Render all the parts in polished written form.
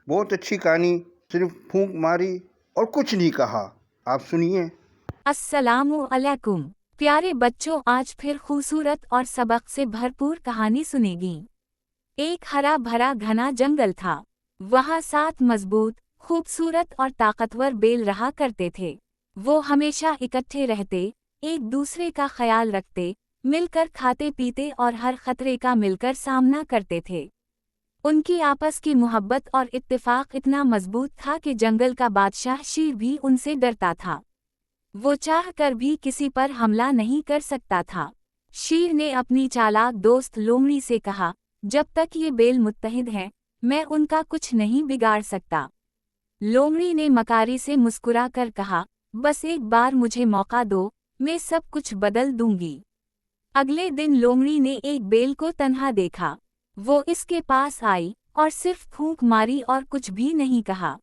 बहुत अच्छी कहानी, सिर्फ फूंक मारी और कुछ नहीं कहा। आप सुनिए। अस्सलामु अलैकुम प्यारे बच्चों, आज फिर खूबसूरत और सबक से भरपूर कहानी सुनेगी। एक हरा भरा घना जंगल था। वहाँ 7 मजबूत, खूबसूरत और ताकतवर बेल रहा करते थे। वो हमेशा इकट्ठे रहते, एक दूसरे का ख्याल रखते, मिलकर खाते पीते और हर खतरे का मिलकर सामना करते थे। उनकी आपस की मोहब्बत और इत्तेफाक इतना मजबूत था कि जंगल का बादशाह शेर भी उनसे डरता था। वो चाह कर भी किसी पर हमला नहीं कर सकता था। शेर ने अपनी चालाक दोस्त लोमड़ी से कहा, जब तक ये बेल मुत्तहिद हैं, मैं उनका कुछ नहीं बिगाड़ सकता। लोमड़ी ने मकारी से मुस्कुरा कर कहा, बस एक बार मुझे मौका दो, मैं सब कुछ बदल दूंगी। अगले दिन लोमड़ी ने एक बेल को तन्हा देखा। वो इसके पास आई और सिर्फ फूंक मारी और कुछ भी नहीं कहा।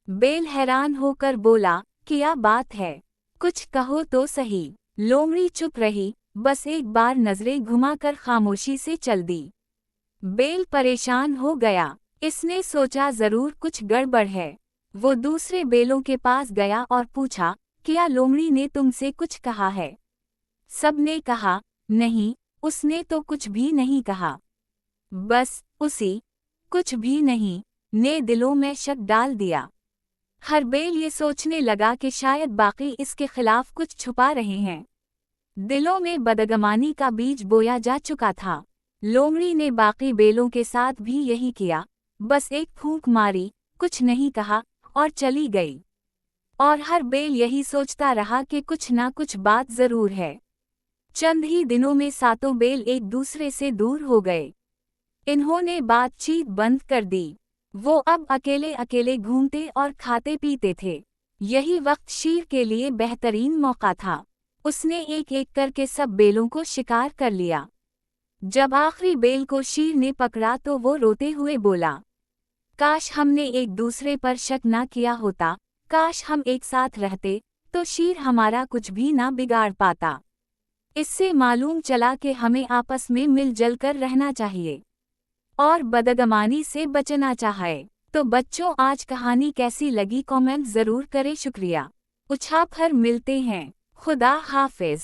बेल हैरान होकर बोला, क्या बात है? कुछ कहो तो सही। लोमड़ी चुप रही, बस एक बार नजरें घुमाकर खामोशी से चल दी। बेल परेशान हो गया। इसने सोचा जरूर कुछ गड़बड़ है। वो दूसरे बेलों के पास गया और पूछा, क्या लोमड़ी ने तुमसे कुछ कहा है? सबने कहा, नहीं, उसने तो कुछ भी नहीं कहा। बस उसी कुछ भी नहीं ने दिलों में शक डाल दिया। हर बेल ये सोचने लगा कि शायद बाकी इसके खिलाफ कुछ छुपा रहे हैं। दिलों में बदगमानी का बीज बोया जा चुका था। लोमड़ी ने बाकी बेलों के साथ भी यही किया, बस एक फूंक मारी, कुछ नहीं कहा और चली गई। और हर बेल यही सोचता रहा कि कुछ ना कुछ बात जरूर है। चंद ही दिनों में 7 बेल एक दूसरे से दूर हो गए। इन्होंने बातचीत बंद कर दी। वो अब अकेले अकेले घूमते और खाते पीते थे। यही वक्त शेर के लिए बेहतरीन मौका था। उसने एक एक करके सब बेलों को शिकार कर लिया। जब आखिरी बेल को शेर ने पकड़ा तो वो रोते हुए बोला, काश हमने एक दूसरे पर शक ना किया होता, काश हम एक साथ रहते, तो शेर हमारा कुछ भी ना बिगाड़ पाता। इससे मालूम चला कि हमें आपस में मिलजुल कर रहना चाहिए और बदगमानी से बचना चाहिए। तो बच्चों, आज कहानी कैसी लगी कमेंट ज़रूर करें। शुक्रिया। उछाप हर मिलते हैं। खुदा हाफिज।